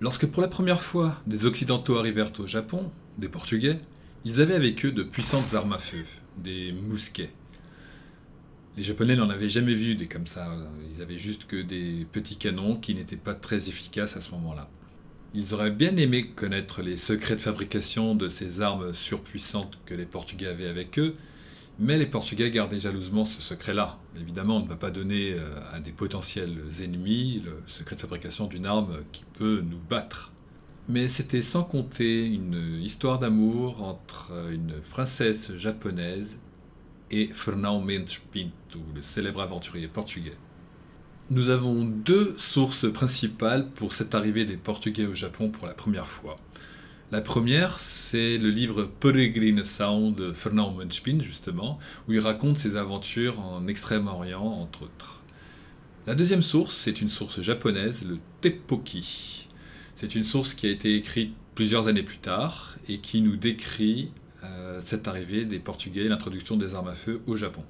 Lorsque pour la première fois des Occidentaux arrivèrent au Japon, des Portugais, ils avaient avec eux de puissantes armes à feu, des mousquets. Les Japonais n'en avaient jamais vu des comme ça, ils avaient juste que des petits canons qui n'étaient pas très efficaces à ce moment-là. Ils auraient bien aimé connaître les secrets de fabrication de ces armes surpuissantes que les Portugais avaient avec eux, mais les Portugais gardaient jalousement ce secret-là. Évidemment, on ne peut pas donner à des potentiels ennemis le secret de fabrication d'une arme qui peut nous battre. Mais c'était sans compter une histoire d'amour entre une princesse japonaise et Fernão Mendes Pinto, le célèbre aventurier portugais. Nous avons deux sources principales pour cette arrivée des Portugais au Japon pour la première fois. La première, c'est le livre Peregrinação de Fernão Mendes Pinto, justement, où il raconte ses aventures en Extrême-Orient, entre autres. La deuxième source, c'est une source japonaise, le Teppoki. C'est une source qui a été écrite plusieurs années plus tard et qui nous décrit cette arrivée des Portugais et l'introduction des armes à feu au Japon.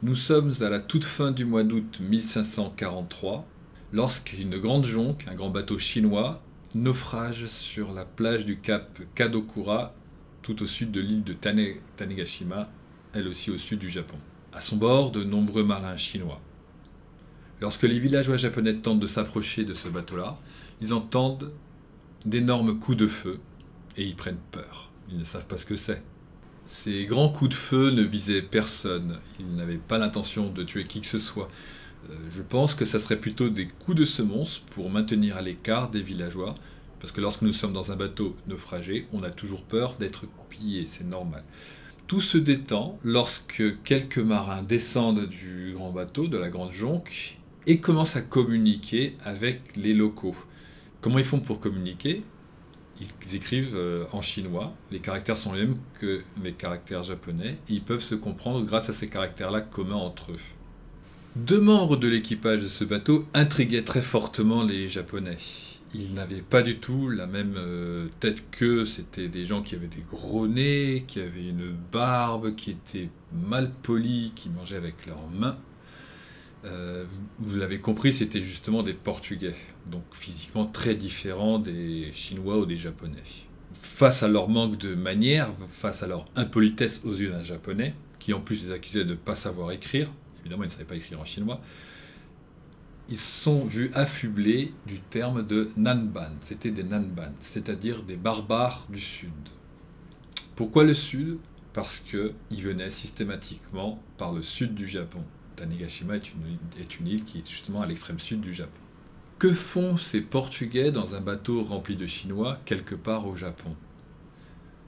Nous sommes à la toute fin du mois d'août 1543, lorsqu'une grande jonque, un grand bateau chinois, naufrage sur la plage du cap Kadokura, tout au sud de l'île de Tanegashima, elle aussi au sud du Japon. À son bord, de nombreux marins chinois. Lorsque les villageois japonais tentent de s'approcher de ce bateau-là, ils entendent d'énormes coups de feu et ils prennent peur. Ils ne savent pas ce que c'est. Ces grands coups de feu ne visaient personne. Ils n'avaient pas l'intention de tuer qui que ce soit. Je pense que ça serait plutôt des coups de semonce pour maintenir à l'écart des villageois, parce que lorsque nous sommes dans un bateau naufragé, on a toujours peur d'être pillé, c'est normal. Tout se détend lorsque quelques marins descendent du grand bateau, de la grande jonque, et commencent à communiquer avec les locaux. Comment ils font pour communiquer ? Ils écrivent en chinois, les caractères sont les mêmes que les caractères japonais, et ils peuvent se comprendre grâce à ces caractères-là communs entre eux. Deux membres de l'équipage de ce bateau intriguaient très fortement les Japonais. Ils n'avaient pas du tout la même tête qu'eux, c'était des gens qui avaient des gros nez, qui avaient une barbe, qui étaient mal polis, qui mangeaient avec leurs mains. Vous l'avez compris, c'était justement des Portugais, donc physiquement très différents des Chinois ou des Japonais. Face à leur manque de manières, face à leur impolitesse aux yeux d'un Japonais, qui en plus les accusait de ne pas savoir écrire, évidemment ils ne savaient pas écrire en chinois, ils sont vus affublés du terme de Nanban, c'était des Nanban, c'est-à-dire des barbares du Sud. Pourquoi le Sud ? Parce qu'ils venaient systématiquement par le sud du Japon. Tanegashima est une île qui est justement à l'extrême sud du Japon. Que font ces Portugais dans un bateau rempli de Chinois quelque part au Japon ?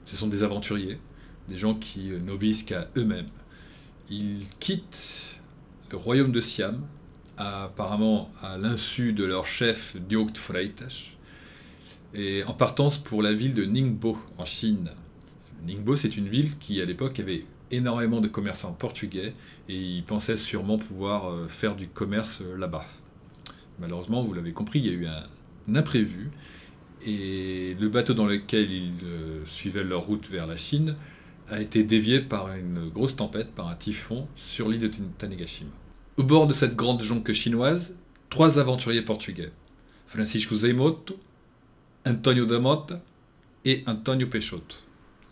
Ce sont des aventuriers, des gens qui n'obéissent qu'à eux-mêmes. Ils quittent le royaume de Siam, apparemment à l'insu de leur chef Diogo de Freitas, et en partance pour la ville de Ningbo en Chine. Ningbo, c'est une ville qui à l'époque avait énormément de commerçants portugais et ils pensaient sûrement pouvoir faire du commerce là-bas. Malheureusement, vous l'avez compris, il y a eu un imprévu et le bateau dans lequel ils suivaient leur route vers la Chine a été dévié par une grosse tempête, par un typhon, sur l'île de Tanegashima. Au bord de cette grande jonque chinoise, trois aventuriers portugais, Francisco Zeimoto, Antonio da Mota et Antonio Peixoto.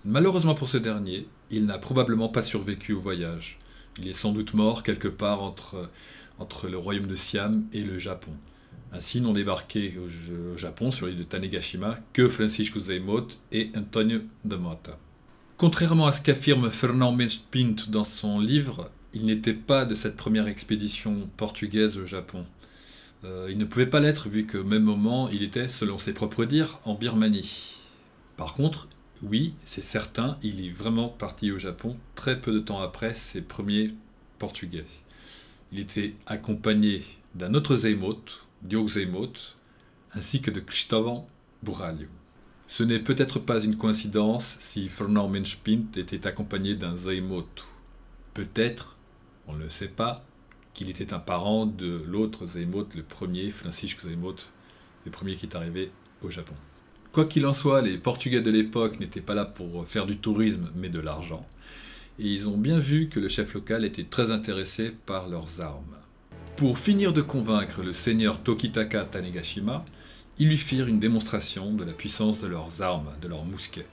Malheureusement pour ce dernier, il n'a probablement pas survécu au voyage. Il est sans doute mort quelque part entre le royaume de Siam et le Japon. Ainsi n'ont débarqué au Japon, sur l'île de Tanegashima, que Francisco Zeimoto et Antonio da Mota. Contrairement à ce qu'affirme Fernão Mendes Pinto dans son livre, il n'était pas de cette première expédition portugaise au Japon. Il ne pouvait pas l'être vu qu'au même moment, il était, selon ses propres dires, en Birmanie. Par contre, oui, c'est certain, il est vraiment parti au Japon très peu de temps après ses premiers Portugais. Il était accompagné d'un autre Zeimoto, Diogo Zeimoto, ainsi que de Cristóvão Buralho. Ce n'est peut-être pas une coïncidence si Fernão Mendes Pinto était accompagné d'un Zeimoto. Peut-être, on ne le sait pas, qu'il était un parent de l'autre Zeimoto, le premier, Francisco Zeimoto, le premier qui est arrivé au Japon. Quoi qu'il en soit, les Portugais de l'époque n'étaient pas là pour faire du tourisme, mais de l'argent. Et ils ont bien vu que le chef local était très intéressé par leurs armes. Pour finir de convaincre le seigneur Tokitaka Tanegashima, Ils lui firent une démonstration de la puissance de leurs armes, de leurs mousquets.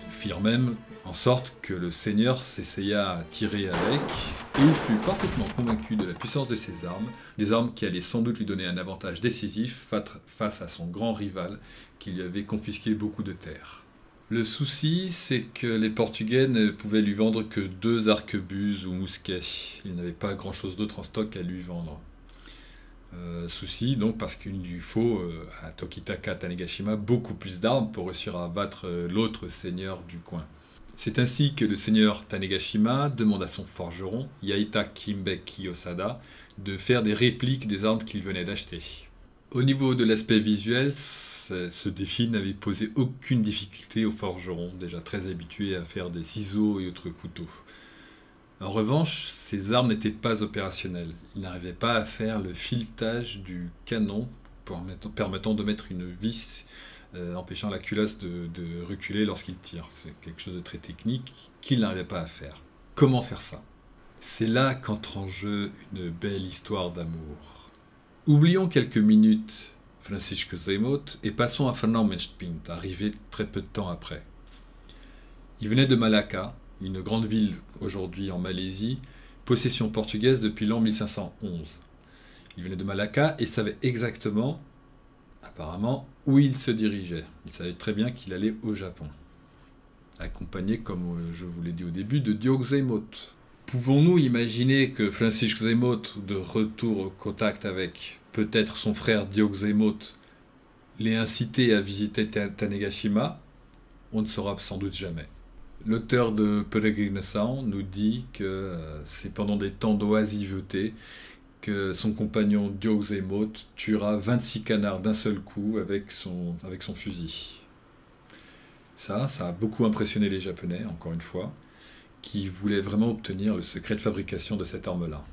Ils firent même en sorte que le seigneur s'essaya à tirer avec, et il fut parfaitement convaincu de la puissance de ses armes, des armes qui allaient sans doute lui donner un avantage décisif face à son grand rival qui lui avait confisqué beaucoup de terres. Le souci, c'est que les Portugais ne pouvaient lui vendre que 2 arquebuses ou mousquets. Ils n'avaient pas grand-chose d'autre en stock à lui vendre. Souci donc parce qu'il lui faut à Tokitaka Tanegashima beaucoup plus d'armes pour réussir à battre l'autre seigneur du coin. C'est ainsi que le seigneur Tanegashima demande à son forgeron, Yaita Kimbe Kiyosada, de faire des répliques des armes qu'il venait d'acheter. Au niveau de l'aspect visuel, ce défi n'avait posé aucune difficulté au forgeron, déjà très habitué à faire des ciseaux et autres couteaux. En revanche, ces armes n'étaient pas opérationnelles. Il n'arrivait pas à faire le filetage du canon permettant de mettre une vis empêchant la culasse de reculer lorsqu'il tire. C'est quelque chose de très technique qu'il n'arrivait pas à faire. Comment faire ça? C'est là qu'entre en jeu une belle histoire d'amour. Oublions quelques minutes Francisco Zeymot et passons à Fernand Menspint, arrivé très peu de temps après. Il venait de Malacca, une grande ville aujourd'hui en Malaisie, possession portugaise depuis l'an 1511. Il venait de Malacca et savait exactement, apparemment, où il se dirigeait. Il savait très bien qu'il allait au Japon, accompagné, comme je vous l'ai dit au début, de Diogo Zeymot. Pouvons-nous imaginer que Francisco Zeymot, de retour au contact avec peut-être son frère Diogo Zeymot, l'ait incité à visiter Tanegashima? On ne saura sans doute jamais. L'auteur de Peregrinação nous dit que c'est pendant des temps d'oisiveté que son compagnon Diogo Zeymot tuera 26 canards d'un seul coup avec son fusil. Ça a beaucoup impressionné les Japonais, encore une fois, qui voulaient vraiment obtenir le secret de fabrication de cette arme-là.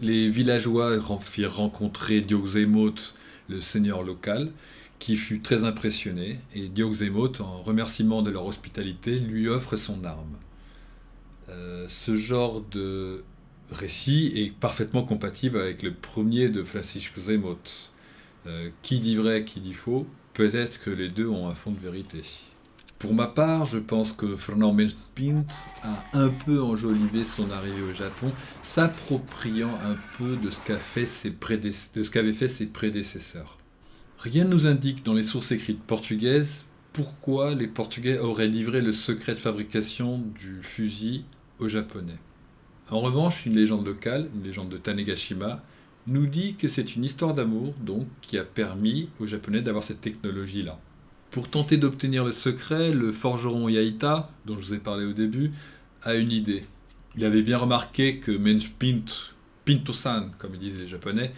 Les villageois firent rencontrer Diogo Zeymot, le seigneur local, qui fut très impressionné, et Diogo Zeymot, en remerciement de leur hospitalité, lui offre son arme. Ce genre de récit est parfaitement compatible avec le premier de Francisco Zeymot. Qui dit vrai, qui dit faux, peut-être que les deux ont un fond de vérité. Pour ma part, je pense que Fernand Menspint a un peu enjolivé son arrivée au Japon, s'appropriant un peu de ce qu'avaient fait ses prédécesseurs. Rien ne nous indique dans les sources écrites portugaises pourquoi les Portugais auraient livré le secret de fabrication du fusil aux Japonais. En revanche, une légende locale, une légende de Tanegashima, nous dit que c'est une histoire d'amour donc qui a permis aux Japonais d'avoir cette technologie-là. Pour tenter d'obtenir le secret, le forgeron Yaita, dont je vous ai parlé au début, a une idée. Il avait bien remarqué que Menspint, Pinto-san, comme ils disent les Japonais,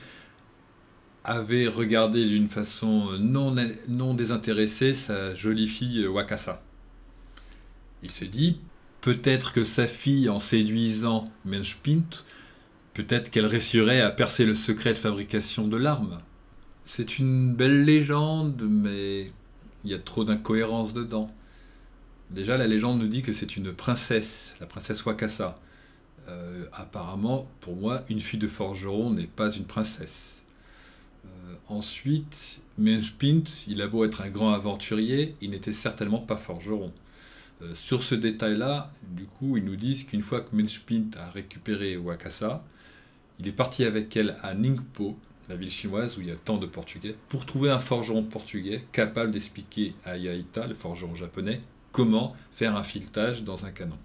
avait regardé d'une façon non désintéressée sa jolie fille Wakasa. Il se dit, peut-être que sa fille, en séduisant Menspint, peut-être qu'elle réussirait à percer le secret de fabrication de l'arme. C'est une belle légende, mais il y a trop d'incohérences dedans. Déjà, la légende nous dit que c'est une princesse, la princesse Wakasa. Apparemment, pour moi, une fille de forgeron n'est pas une princesse. Ensuite, Menspint, il a beau être un grand aventurier, il n'était certainement pas forgeron. Sur ce détail-là, du coup, ils nous disent qu'une fois que Menspint a récupéré Wakasa, il est parti avec elle à Ningpo, la ville chinoise où il y a tant de Portugais, pour trouver un forgeron portugais capable d'expliquer à Yaita, le forgeron japonais, comment faire un filetage dans un canon.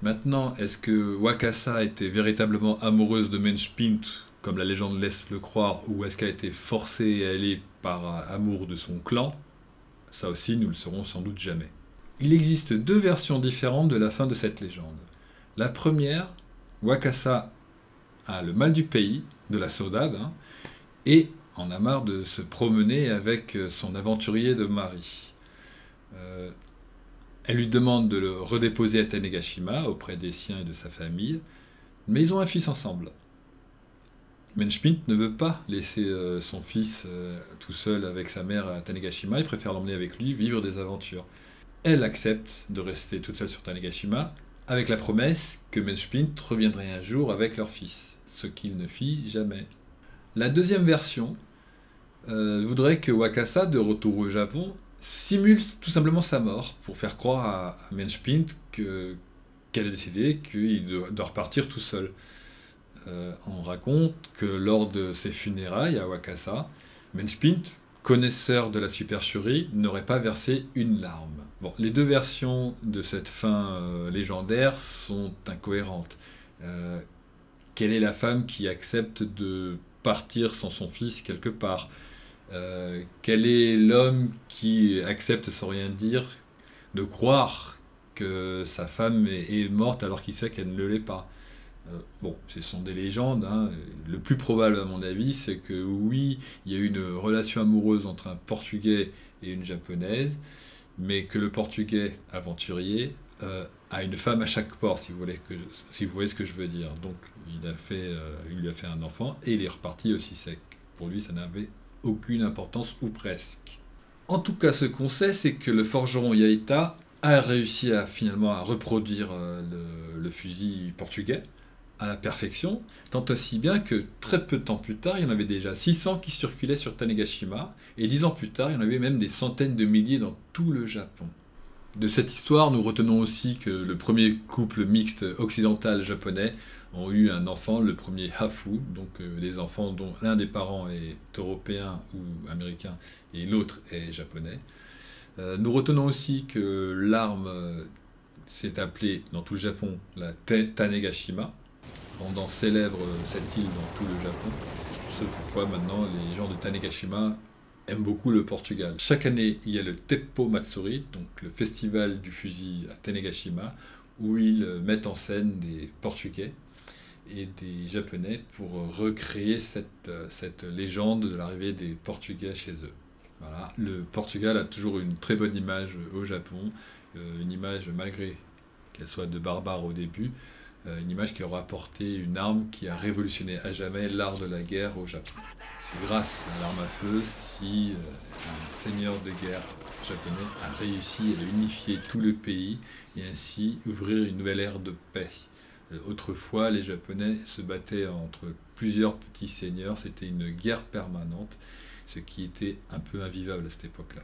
Maintenant, est-ce que Wakasa était véritablement amoureuse de Menspint, comme la légende laisse le croire, ou est-ce qu'elle a été forcée à aller par amour de son clan? Ça aussi, nous le saurons sans doute jamais. Il existe 2 versions différentes de la fin de cette légende. La première, Wakasa a le mal du pays, de la saudade, et en a marre de se promener avec son aventurier de mari. Elle lui demande de le redéposer à Tanegashima, auprès des siens et de sa famille, mais ils ont un fils ensemble. Menspint ne veut pas laisser son fils tout seul avec sa mère à Tanegashima, il préfère l'emmener avec lui, vivre des aventures. Elle accepte de rester toute seule sur Tanegashima, avec la promesse que Menspint reviendrait un jour avec leur fils, ce qu'il ne fit jamais. La deuxième version voudrait que Wakasa, de retour au Japon, simule tout simplement sa mort pour faire croire à Menspint qu'elle est décédée, qu'il doit repartir tout seul. On raconte que lors de ses funérailles à Wakasa, Menspint, connaisseur de la supercherie, n'aurait pas versé une larme. Bon, les deux versions de cette fin légendaire sont incohérentes. Euh, Quelle est la femme qui accepte de partir sans son fils quelque part? Quel est l'homme qui accepte sans rien dire de croire que sa femme est morte alors qu'il sait qu'elle ne l'est pas? Bon, ce sont des légendes, hein. Le plus probable, à mon avis, c'est que oui, il y a eu une relation amoureuse entre un Portugais et une Japonaise, mais que le Portugais a une femme à chaque port, si vous voyez ce que je veux dire. Donc, il lui a fait un enfant et il est reparti aussi sec. Pour lui, ça n'avait aucune importance ou presque. En tout cas, ce qu'on sait, c'est que le forgeron Yaita a réussi finalement à reproduire le fusil portugais à la perfection, tant aussi bien que très peu de temps plus tard, il y en avait déjà 600 qui circulaient sur Tanegashima, et 10 ans plus tard, il y en avait même des centaines de milliers dans tout le Japon. De cette histoire, nous retenons aussi que le premier couple mixte occidental-japonais ont eu un enfant, le premier Hafu, donc des enfants dont l'un des parents est européen ou américain et l'autre est japonais. Nous retenons aussi que l'arme s'est appelée dans tout le Japon la Tanegashima, rendant célèbre cette île dans tout le Japon. C'est pourquoi maintenant les gens de Tanegashima aiment beaucoup le Portugal. Chaque année, il y a le Teppo Matsuri, donc le festival du fusil à Tanegashima, où ils mettent en scène des Portugais et des Japonais pour recréer cette légende de l'arrivée des Portugais chez eux. Voilà. Le Portugal a toujours une très bonne image au Japon, une image malgré qu'elle soit de barbare au début, une image qui leur a apporté une arme qui a révolutionné à jamais l'art de la guerre au Japon. C'est grâce à l'arme à feu si un seigneur de guerre japonais a réussi à unifier tout le pays et ainsi ouvrir une nouvelle ère de paix. Autrefois, les Japonais se battaient entre plusieurs petits seigneurs, c'était une guerre permanente, ce qui était un peu invivable à cette époque-là.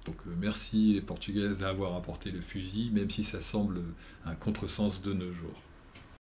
Donc merci les Portugaises d'avoir apporté le fusil, même si ça semble un contresens de nos jours.